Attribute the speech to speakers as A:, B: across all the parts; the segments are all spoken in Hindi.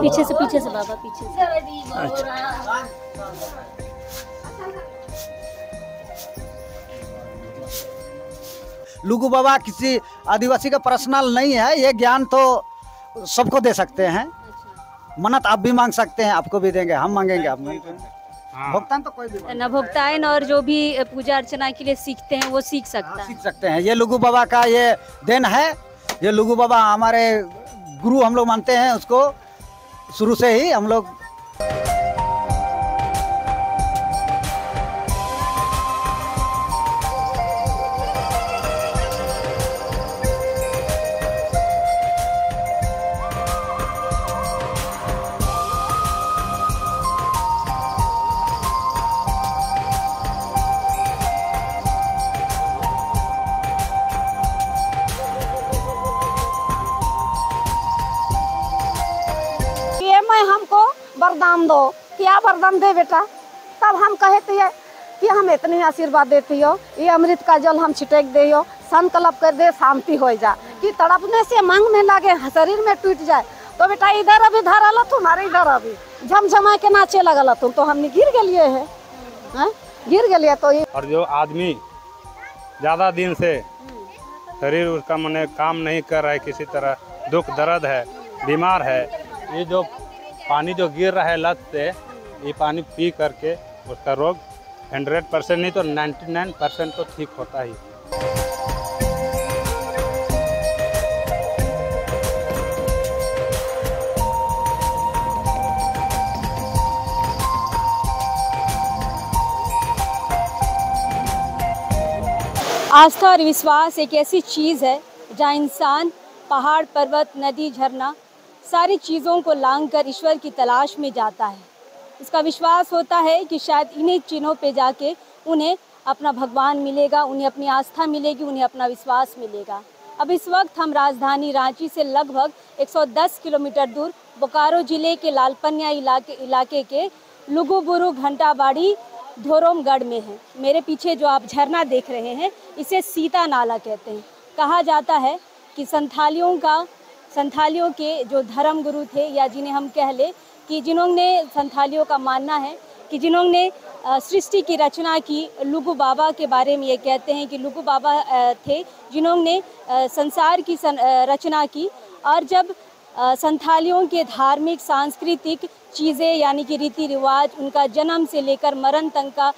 A: पीछे से बाबा, पीछे से।
B: अच्छा। लुगु बाबा किसी आदिवासी का पर्सनल नहीं है, ये ज्ञान तो सबको दे सकते हैं। मन्नत आप भी मांग सकते हैं, आपको भी देंगे, हम मांगेंगे आप मांगेंगे। भुगतान तो कोई भी
A: न भुगतान, और जो भी पूजा अर्चना के लिए सीखते हैं वो सीख सकता है।
B: सीख सकते हैं। ये लुगु बाबा का ये देन है। ये लुगु बाबा हमारे गुरु हम लोग मानते हैं उसको, शुरू से ही हम लोग।
C: हमको वरदान दो, क्या वरदान दे बेटा। तब हम कहते हैं कि हम इतने आशीर्वाद देती हो, ये अमृत का जल हम छिटक दे हो, संकल्प कर दे, शांति हो जा, कि तड़पने से मांगने लगे, शरीर में टूट जाए। तो बेटा इधर अभी धरल तुम्हारे, इधर अभी झमझमा के नाचे लगल तुम, तो हमने गिर गए है, गिर गए। तो
D: और जो आदमी ज्यादा दिन से शरीर उसका मने काम नहीं कर रहा है, किसी तरह दुख दर्द है, बीमार है, ये जो पानी जो गिर रहा है लत से, ये पानी पी करके उसका रोग 100% नहीं तो 99% तो ठीक होता ही।
A: आस्था और विश्वास एक ऐसी चीज़ है जहाँ इंसान पहाड़, पर्वत, नदी, झरना सारी चीज़ों को लांघकर ईश्वर की तलाश में जाता है। इसका विश्वास होता है कि शायद इन्हीं चिन्हों पे जाके उन्हें अपना भगवान मिलेगा, उन्हें अपनी आस्था मिलेगी, उन्हें अपना विश्वास मिलेगा। अब इस वक्त हम राजधानी रांची से लगभग 110 किलोमीटर दूर बोकारो ज़िले के लालपनिया इलाके के लुगुबुरु घंटाबाड़ी धोरोमगढ़ में हैं। मेरे पीछे जो आप झरना देख रहे हैं, इसे सीता नाला कहते हैं। कहा जाता है कि संथालियों के जो धर्म गुरु थे, या जिन्हें हम कह ले कि जिन्होंने, संथालियों का मानना है कि जिन्होंने सृष्टि की रचना की, लुगु बाबा के बारे में ये कहते हैं कि लुगु बाबा थे जिन्होंने संसार की रचना की। और जब संथालियों के धार्मिक सांस्कृतिक चीज़ें यानी कि रीति रिवाज, उनका जन्म से लेकर मरण तक का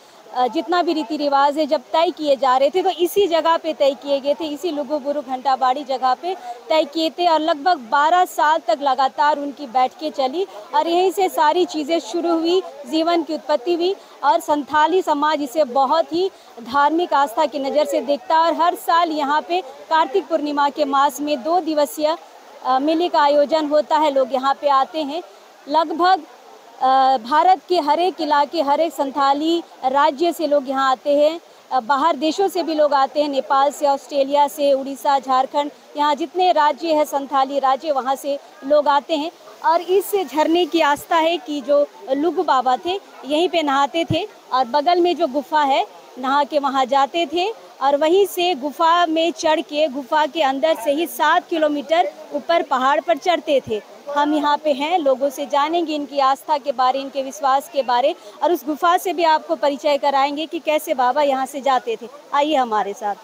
A: जितना भी रीति रिवाज है जब तय किए जा रहे थे, तो इसी जगह पे तय किए गए थे, इसी लुगुबुरु घंटाबाड़ी जगह पे तय किए थे। और लगभग 12 साल तक लगातार उनकी बैठकें चली और यहीं से सारी चीज़ें शुरू हुई, जीवन की उत्पत्ति हुई। और संथाली समाज इसे बहुत ही धार्मिक आस्था की नज़र से देखता है। और हर साल यहाँ पे कार्तिक पूर्णिमा के मास में 2 दिवसीय मेले का आयोजन होता है। लोग यहाँ पे आते हैं। लगभग भारत के हर एक इलाके, हर एक संथाली राज्य से लोग यहाँ आते हैं। बाहर देशों से भी लोग आते हैं, नेपाल से, ऑस्ट्रेलिया से, उड़ीसा, झारखंड, यहाँ जितने राज्य हैं संथाली राज्य, वहाँ से लोग आते हैं। और इस झरने की आस्था है कि जो लुगु बाबा थे यहीं पे नहाते थे और बगल में जो गुफा है, नहा के वहाँ जाते थे और वहीं से गुफा में चढ़ के, गुफा के अंदर से ही 7 किलोमीटर ऊपर पहाड़ पर चढ़ते थे। हम यहाँ पे हैं, लोगों से जानेंगे इनकी आस्था के बारे, इनके विश्वास के बारे, और उस गुफा से भी आपको परिचय कराएंगे कि कैसे बाबा यहाँ से जाते थे। आइए हमारे साथ।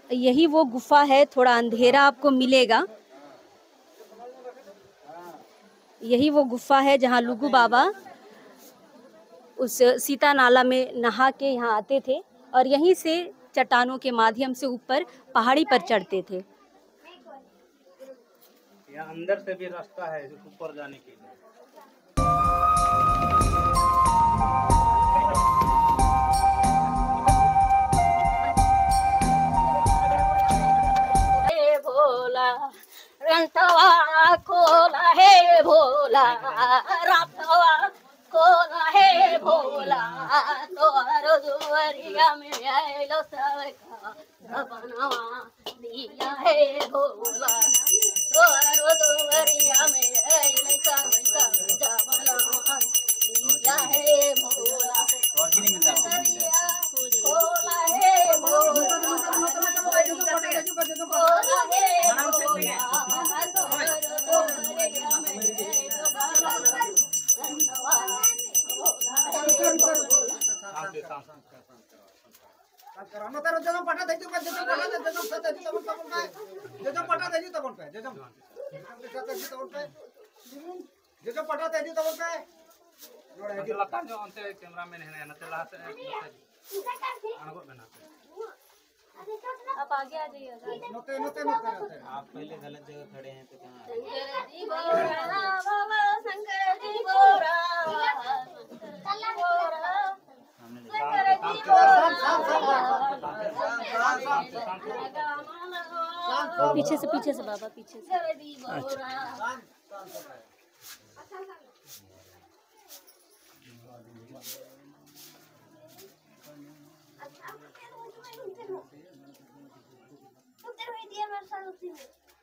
A: यही वो गुफा है, थोड़ा अंधेरा आपको मिलेगा। यही वो गुफा है जहाँ लुगु बाबा उस सीता नाला में नहा के यहाँ आते थे और यहीं से चट्टानों के माध्यम से ऊपर पहाड़ी पर चढ़ते थे।
D: यहाँ अंदर से भी रास्ता है ऊपर जाने के लिए।
A: रंतवा खोला है भोला, रंतवा खोला है भोला, तोरो दुआरिया में आइलो सबका सपनवा दिया है भोला, तोरो दुआरिया में आइलो सबका सपनवा
B: जजम पटा दे जजम पटा दे जजम सते जी तबन पे जजम पटा दे जी तबन पे जजम सते जी तबन पे जजम पटा दे जी तबन पे
D: लता जो अंते कैमरामैन है ना तेला से अनुभव बना
A: आप आगे आ जाइए।
B: नोते नोते
E: आप पहले गलत जगह खड़े हैं तो कहाँ
A: शंकर जी बोरा पीछे से बाबा पीछे से।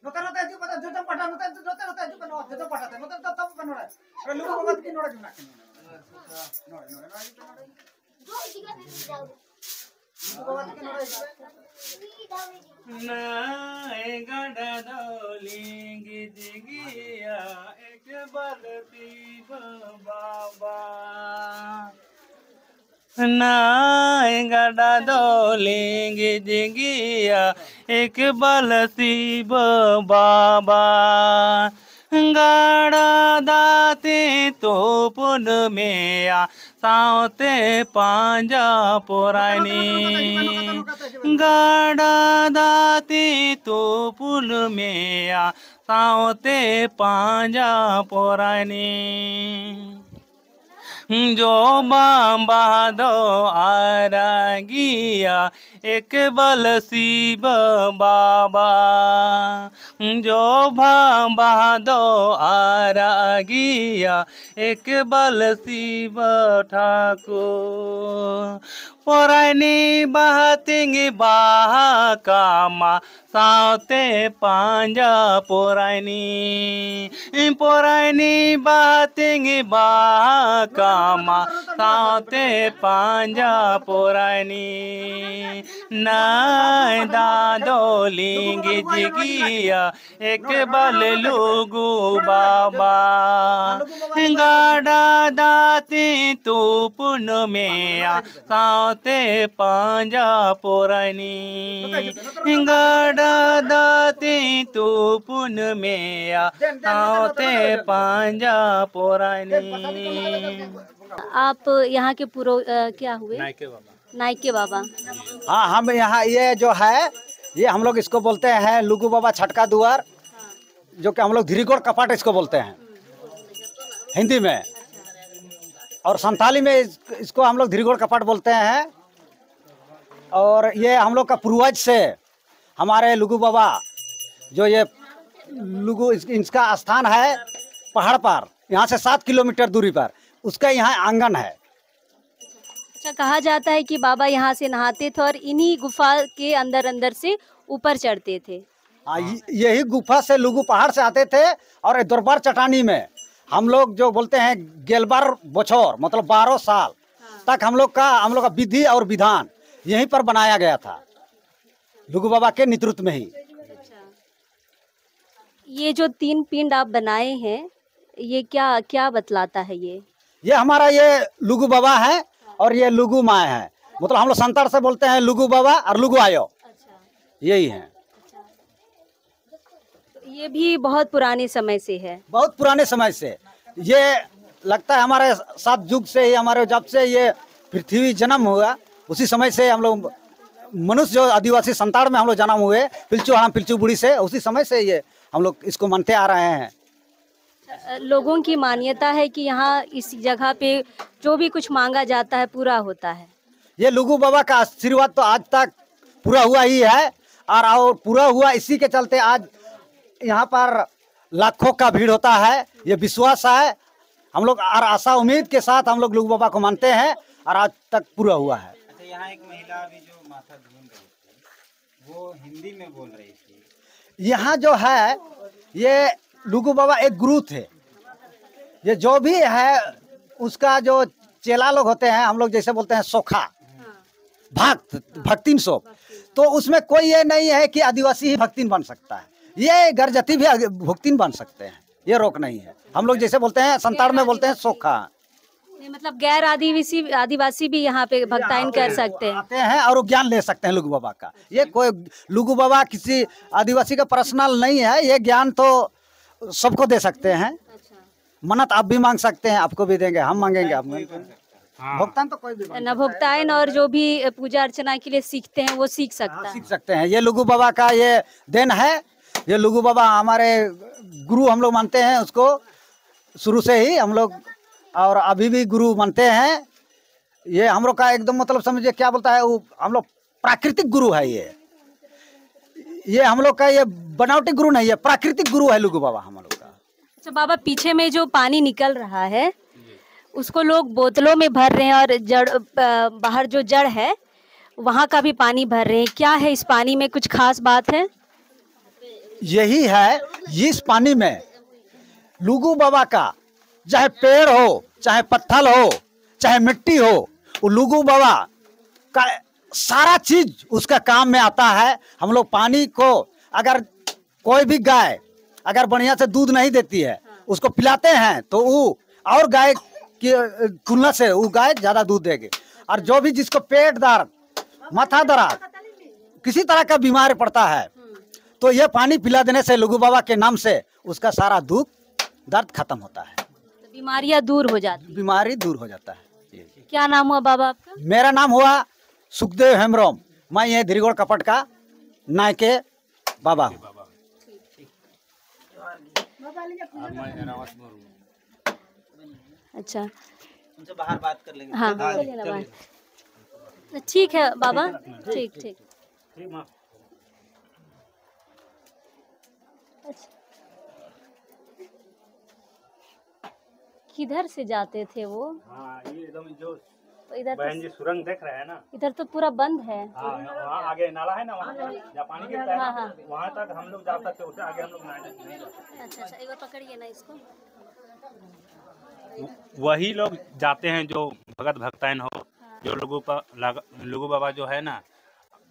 B: नोते नोते जी पता जजम पटा नोते नोते नोते जी बनो जजम पटा दे नोते तब बनो रे लोग भगत की नोड़ा जुना नोड़े नोड़े
E: नाए गड़ा दौलेंगे जिगिया एक बलती बाबा नाए गड़ा दौलेंगे जिगिया एक बलती बाबा गाड़ा दाते तो पुन में आ सावते पांजा पुरानी गाड़ा दाते तो पुन में आ सावते पांजा पुरानी जो बाबा दो आरागिया एक बल शिव बाबा जो बाबा दो आरागिया एक बल शिव ठाकुर पुरानी बातेंगे बाहा कामा साते पांजा पुरानी बातेंगे बाहा कामा साते पांजा पुरानी नाय दादो लिंगे जिगिया एक बल लुगु बाबा गाड़ा दाते तो पुन में आ साते पांजा पुरानी गाड़ा दाते तो पुन में आ साते पांजा पुरानी।
A: आप यहाँ के क्या हुए? नायके बाबा।
B: हाँ हम यहाँ ये जो है ये हम लोग इसको बोलते हैं लुगु बाबा छटका दुआर, जो कि हम लोग धीरीगोड़ कपाट इसको बोलते हैं हिंदी में, और संताली में इसको हम लोग धीरीगोड़ कपाट बोलते हैं। और ये हम लोग का पूर्वज से हमारे लुगु बाबा जो ये लुगु इसका स्थान है पहाड़ पर, यहाँ से 7 किलोमीटर दूरी पर उसका यहाँ आंगन है।
A: अच्छा, कहा जाता है कि बाबा यहाँ से नहाते थे और इन्हीं गुफा के अंदर से ऊपर चढ़ते थे।
B: हाँ, यही गुफा से लुगु पहाड़ से आते थे और दरबार चटानी में हम लोग जो बोलते हैं गेलबार बछौर मतलब 12 साल तक हम लोग का विधि और विधान यहीं पर बनाया गया था लुगु बाबा के नेतृत्व में ही।
A: ये जो 3 पिंड आप बनाए हैं ये क्या बतलाता है? ये
B: हमारा ये लुगु बाबा है और ये लुगु माँ है, मतलब हम लोग संताड़ से बोलते हैं लुगु बाबा और लुगु आयो।
A: अच्छा,
B: यही है।
A: अच्छा। ये भी बहुत पुराने समय से है।
B: बहुत पुराने समय से ये लगता है हमारे 7 युग से ही, हमारे जब से ये पृथ्वी जन्म हुआ उसी समय से हम लोग मनुष्य जो आदिवासी संताड़ में हम लोग जन्म हुए पिलचू बुढ़ी से, उसी समय से ये हम लोग इसको मानते आ रहे हैं।
A: लोगों की मान्यता है कि यहाँ इस जगह पे जो भी कुछ मांगा जाता है पूरा होता है।
B: ये लुगु बाबा का आशीर्वाद तो आज तक पूरा हुआ ही है और पूरा हुआ इसी के चलते आज यहाँ पर लाखों का भीड़ होता है। ये विश्वास है हम लोग और आशा उम्मीद के साथ हम लोग लुगु बाबा को मानते हैं और आज तक पूरा हुआ है।
E: अच्छा, यहाँ एक महिला अभी जो माथा धूम रही थी वो हिंदी में बोल रही थी।
B: यहाँ जो है ये लुगु बाबा एक गुरु थे, ये जो भी है उसका जो चेला लोग होते हैं हम लोग जैसे बोलते हैं सोखा भक्तिन शोक, तो उसमें कोई ये नहीं है कि आदिवासी ही भक्तिन बन सकता है, ये गरजती भी भक्तिन बन सकते हैं, ये रोक नहीं है। हम लोग जैसे बोलते हैं संताड़ में बोलते हैं सोखा।
A: नहीं, मतलब गैर आदिवासी भी यहाँ पे भक्तायन कर सकते हैं।
B: आते हैं और वो ज्ञान ले सकते हैं लुगु बाबा का। ये कोई लुगु बाबा किसी आदिवासी का पर्सनल नहीं है, ये ज्ञान तो सबको दे सकते हैं। मन्नत आप भी मांग सकते हैं, आपको भी देंगे, हम मांगेंगे आप भुगतान तो कोई भी
A: न भुगतायन और जो भी पूजा अर्चना के लिए सीखते हैं वो सीख सकता है।
B: सीख सकते हैं। ये लुगु बाबा का ये देन है। ये लुगु बाबा हमारे गुरु हम लोग मानते हैं उसको शुरू से ही हम लोग, और अभी भी गुरु मानते हैं। ये हम लोग का एकदम मतलब समझिए क्या बोलता है वो, हम लोग प्राकृतिक गुरु है। ये हम लोग का ये बनावटी गुरु नहीं है, प्राकृतिक गुरु है लुगु बाबा हम लोग का।
A: अच्छा बाबा, पीछे में जो पानी निकल रहा है उसको लोग बोतलों में भर रहे हैं और बाहर जो जड़ है वहाँ का भी पानी भर रहे हैं। क्या है इस पानी में, कुछ खास बात है?
B: यही है, इस पानी में लुगु बाबा का चाहे पेड़ हो, चाहे पत्थर हो, चाहे मिट्टी हो, वो लुगु बाबा का सारा चीज उसका काम में आता है। हम लोग पानी को अगर कोई भी गाय अगर बढ़िया से दूध नहीं देती है, उसको पिलाते हैं तो वो और गाय की तुलना से वो गाय ज्यादा दूध देगी। और जो भी जिसको पेट दर्द, माथा दर्द, किसी तरह का बीमारी पड़ता है तो ये पानी पिला देने से लुगु बाबा के नाम से उसका सारा दुख दर्द खत्म होता है,
A: तो बीमारियां दूर हो जाती,
B: बीमारी दूर हो जाता है।
A: क्या नाम हुआ बाबा आपका?
B: मेरा नाम हुआ सुखदेव हेम्ब्रम। मैं ये धीरीगढ़ कपट का नायके बाबा हूँ।
A: अच्छा,
E: उनसे बाहर बात कर लेंगे।
A: हाँ चलिए ना बाहर। ठीक है बाबा, ठीक ठीक। अच्छा, किधर से जाते थे वो?
D: हाँ, ये एकदम जो
A: इधर
D: बहन जी सुरंग देख रहे हैं ना,
A: इधर तो पूरा बंद है।
D: हाँ, वहाँ आगे नाला है ना, वहाँ जहाँ पानी गिरता है,
A: हाँ।
D: वहाँ तक हम लोग जा सकते हैं, उससे आगे हम लोग नहीं जा सकते।
A: अच्छा अच्छा, एक बार पकड़िए ना इसको।
D: वही लोग जाते हैं जो भगत भक्तायन हो, जो लुगु बाबा जो है ना,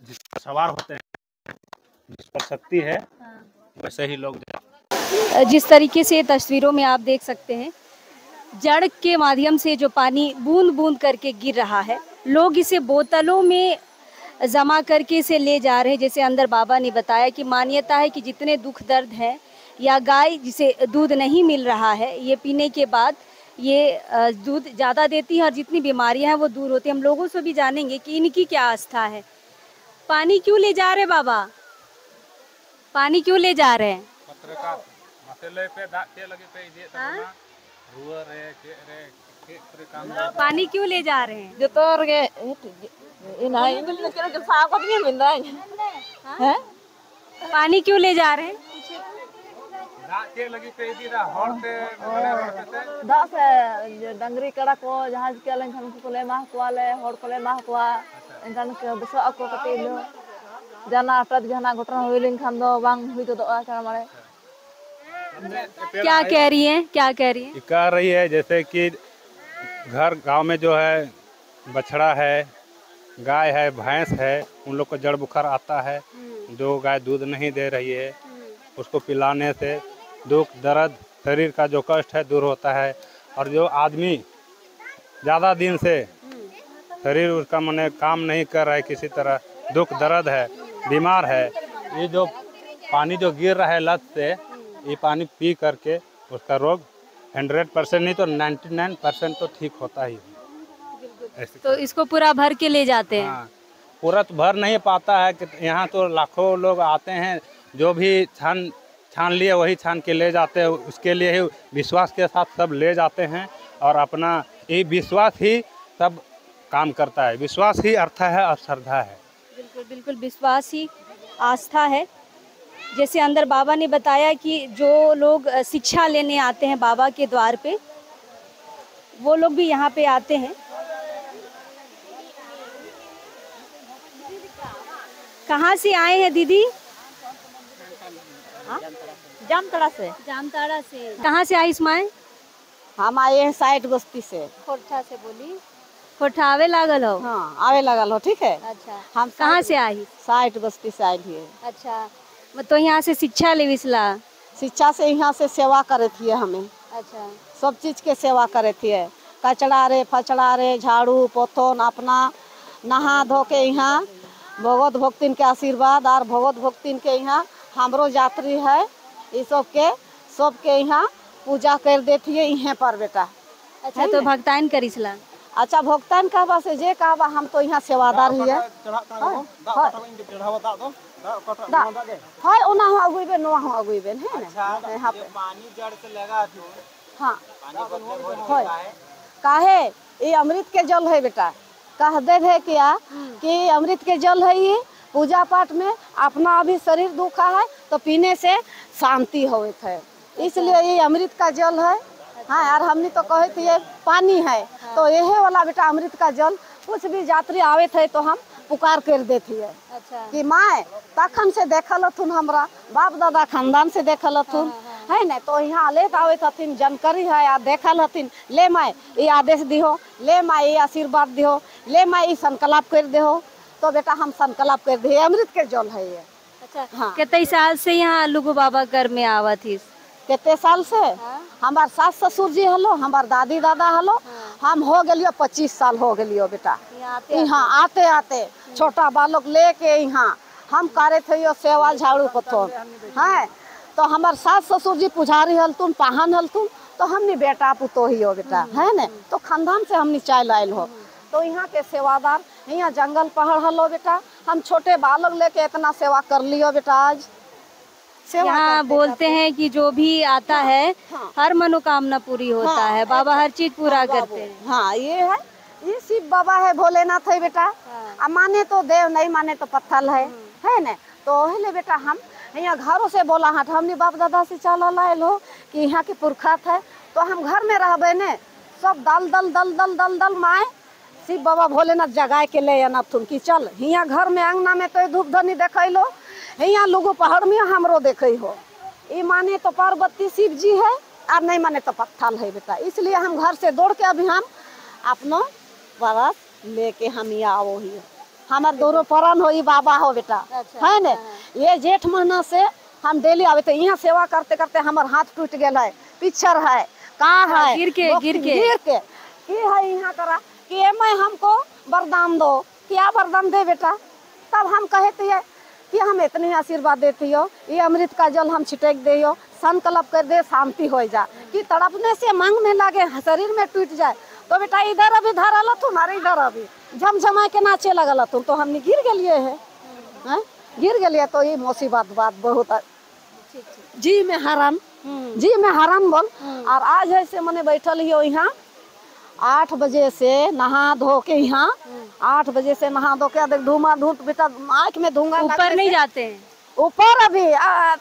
D: जिस पर सवार होते हैं, जिस पर शक्ति है, वैसे ही लोग
A: जिस तरीके से तस्वीरों में आप देख सकते हैं, जड़ के माध्यम से जो पानी बूंद बूंद करके गिर रहा है, लोग इसे बोतलों में जमा करके इसे ले जा रहे हैं। जैसे अंदर बाबा ने बताया कि मान्यता है कि जितने दुख दर्द है या गाय जिसे दूध नहीं मिल रहा है, ये पीने के बाद ये दूध ज़्यादा देती है और जितनी बीमारियां हैं वो दूर होती हैं। हम लोगों से भी जानेंगे कि इनकी क्या आस्था है। पानी क्यों ले जा रहे बाबा, पानी क्यों ले जा रहे हैं? पानी क्यों ले जा रहे हैं? पानी क्यों ले जा रहे हैं?
F: डंगरी कड़ा को जहाज के लेन को ले माह को ले होड़ को ले माह को एनखान के बसो को कते लो जाना अटत जहाना घटना हुई लेन खान दो बांग हुई तो आ मारे।
A: क्या कह रही है, क्या कह रही है?
D: कह रही है जैसे कि घर गांव में जो है बछड़ा है, गाय है, भैंस है, उन लोग को जड़ बुखार आता है, जो गाय दूध नहीं दे रही है उसको पिलाने से दुख दर्द शरीर का जो कष्ट है दूर होता है। और जो आदमी ज़्यादा दिन से शरीर उसका मने काम नहीं कर रहा है, किसी तरह दुख दर्द है, बीमार है, ये जो पानी जो गिर रहा है लत से, ये पानी पी करके उसका रोग 100% नहीं तो 99% तो ठीक होता ही है।
A: तो इसको पूरा भर के ले जाते हैं?
D: हाँ, पूरा तो भर नहीं पाता है कि यहाँ तो लाखों लोग आते हैं, जो भी छान लिए वही छान के ले जाते हैं। उसके लिए ही विश्वास के साथ सब ले जाते हैं और अपना ये विश्वास ही सब काम करता है। विश्वास ही अर्थ है और श्रद्धा है।
A: बिल्कुल बिल्कुल, विश्वास ही आस्था है। जैसे अंदर बाबा ने बताया कि जो लोग शिक्षा लेने आते हैं बाबा के द्वार पे, वो लोग भी यहाँ पे आते हैं। कहाँ से आए हैं दीदी?
C: जामताड़ा से।
A: जामताड़ा से। कहाँ से आई इस्माइल?
C: हम आए हैं साइड बस्ती से।
A: खोरठा से बोली। खोरठा आवे लागल हो?
C: हाँ आवे लागल हो, ठीक है।
A: अच्छा,
C: हम
A: कहाँ से आई?
C: साइड बस्ती से आई है।
A: अच्छा, तो यहाँ से शिक्षा ले विसला?
C: शिक्षा से यहाँ से सेवा करे थी हमें।
A: अच्छा,
C: सब चीज के सेवा करे थी। कचड़ा रे फचड़ा रे झाड़ू पोथन अपना नहा धो के यहाँ भगवत भक्तिन के आशीर्वाद और भगवत भक्तिन के यहाँ हमरो यात्री है ये सबके यहाँ पूजा कर देती है यहाँ पर बेटा।
A: अच्छा तो भक्ताइन करिसला।
C: अच्छा भक्तान कहबा से जे कहबा हम तो यहाँ सेवादार ही है हाय ओना हो अगुइबे नोआ हो अगुइबे है ना यहाँ पे
E: पानी जड़ से लगा थी।
C: हाँ काहे ये अमृत के जल है बेटा कह दे है क्या कि अमृत के जल है ये पूजा पाठ में अपना अभी शरीर दुखा है तो पीने से शांति होत है इसलिए ये अमृत का जल है। हाँ यार हमने तो कहे थे ये पानी है तो यही वाला बेटा अमृत का जल कुछ भी यात्री आवे थे तो हम पुकार कर देती है। अच्छा। कि माँ तखन से देखल हथुन हमरा बाप दादा खानदान से देखल हथुन है ना तो यहाँ ले आवे हथिन जानकारी है आ देखल हथिन ले माँ ये आदेश दिहो ले माँ ये आशीर्वाद दिहो ले माँ ये संकल्प कर देहो तो बेटा हम संकल्प कर दे अमृत के जल है ये।
A: अच्छा हाँ। कितने साल से यहाँ लुगु बाबा घर में आवत थी?
C: कितने साल से? हमार सास ससुर जी हलो हमार दादी दादा हलो हम हो गलियो 25 साल हो गलियो बेटा यहाँ आते आते छोटा बालक लेके यहाँ हम करे थे यो सेवा झाड़ू पोथन है तो हमार सास ससुर जी पुजारी हलतुन पाहन हलतुन तो हमने बेटा पुतो ही हो बेटा है न तो खानदान से हमने चल आयल हो तो यहाँ के सेवादार यहाँ जंगल पहाड़ हलो बेटा हम छोटे बालक लेके इतना सेवा कर लियो बेटा आज
A: यहाँ बोलते हैं कि जो भी आता है हर मनोकामना पूरी होता है बाबा हर चीज पूरा करते हैं।
C: हाँ ये है ये शिव बाबा है भोलेनाथ है बेटा अब माने तो देव नहीं माने तो पत्थर है न तो है बेटा हम यहाँ घरों से बोला हट हमने बाप दादा से चला लायल हो कि यहाँ के पुरखात है तो हम घर में रहबे ने सब दल दल दल दल दल दल माए शिव बाबा भोलेनाथ जगाए के ले आना तुम कि चल यहाँ घर में अंगना में तो धूप धनी देख लो यहाँ लोगों पहाड़ में हमरो देखे हो ये माने तो पार्वती शिव जी है और नहीं माने तो पत्थर है बेटा इसलिए हम घर से दौड़ के अभी हम अपनो बरस लेके हम यहाँ आओ ही हमार दोनों परान हो बाबा हो बेटा है न ये जेठ महीना से हम डेली आवे थे यहाँ सेवा करते करते हमार हाथ टूट गया है पिक्चर है कहाँ है
A: गिर के
C: की है यहाँ करा कि मैं हमको वरदान दो क्या वरदान दे बेटा तब हम कहते हैं कि हम इतनी आशीर्वाद देती हो ये अमृत का जल हम छिटक दे हो संकल्प कर दे शांति हो जा कि तड़पने से मांगने लगे शरीर में टूट जाए तो बेटा इधर अभी धरल तुम्हारे इधर अभी झमझमा के नाचे लगल तुम तो हमने गिर गलिए है गिर गलिए तो ये मुसीबत बात बहुत जी में हरान बोल और आज ऐसे मैंने बैठल ही हो यहाँ 8 बजे से नहा धो के यहाँ 8 बजे से नहा धो के देख धुआं धूप बेटा आँख में धुआं
A: ऊपर नहीं जाते हैं
C: ऊपर अभी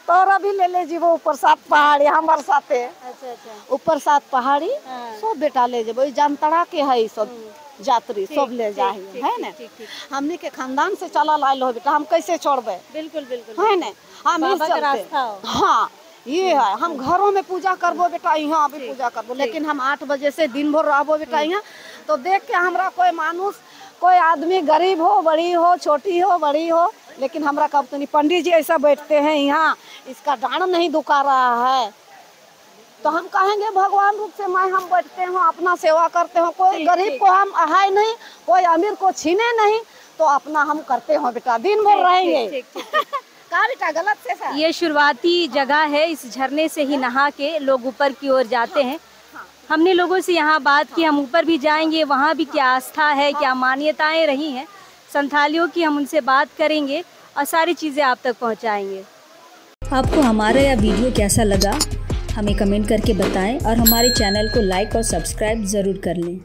C: तोर अभी ले जीवो ऊपर 7 पहाड़ी हमारे साथे
A: अच्छा
C: ऊपर 7 पहाड़ी सब बेटा ले जेबो जामतड़ा के है सब यात्री सब ले जाए है ना हमने के खानदान से चला लायल हो बेटा हम कैसे छोड़बे
A: बिल्कुल
C: है ना हम
A: बाबा का रास्ता हो।
C: हाँ ये है हम घरों में पूजा करबो बेटा यहाँ अभी पूजा करबो लेकिन हम 8 बजे से दिन भर रहबो बेटा यहाँ तो देख के हमरा कोई मानुष कोई आदमी गरीब हो बड़ी हो छोटी हो बड़ी हो लेकिन हमरा कब तो नहीं पंडित जी ऐसा बैठते हैं यहाँ इसका डांड नहीं दुखा रहा है तो हम कहेंगे भगवान रूप से मैं हम बैठते हो अपना सेवा करते हो कोई गरीब को हम अहाय नहीं कोई अमीर को छीने नहीं तो अपना हम करते हो बेटा दिन भर रहेंगे बेटा गलत से सर।
A: ये शुरुआती जगह है इस झरने से ही नहा के लोग ऊपर की ओर जाते हैं। हमने लोगों से यहाँ बात की हम ऊपर भी जाएंगे वहाँ भी क्या आस्था है क्या मान्यताएं रही हैं संथालियों की हम उनसे बात करेंगे और सारी चीज़ें आप तक पहुँचाएंगे।
G: आपको हमारा यह वीडियो कैसा लगा हमें कमेंट करके बताएं और हमारे चैनल को लाइक और सब्सक्राइब ज़रूर कर लें।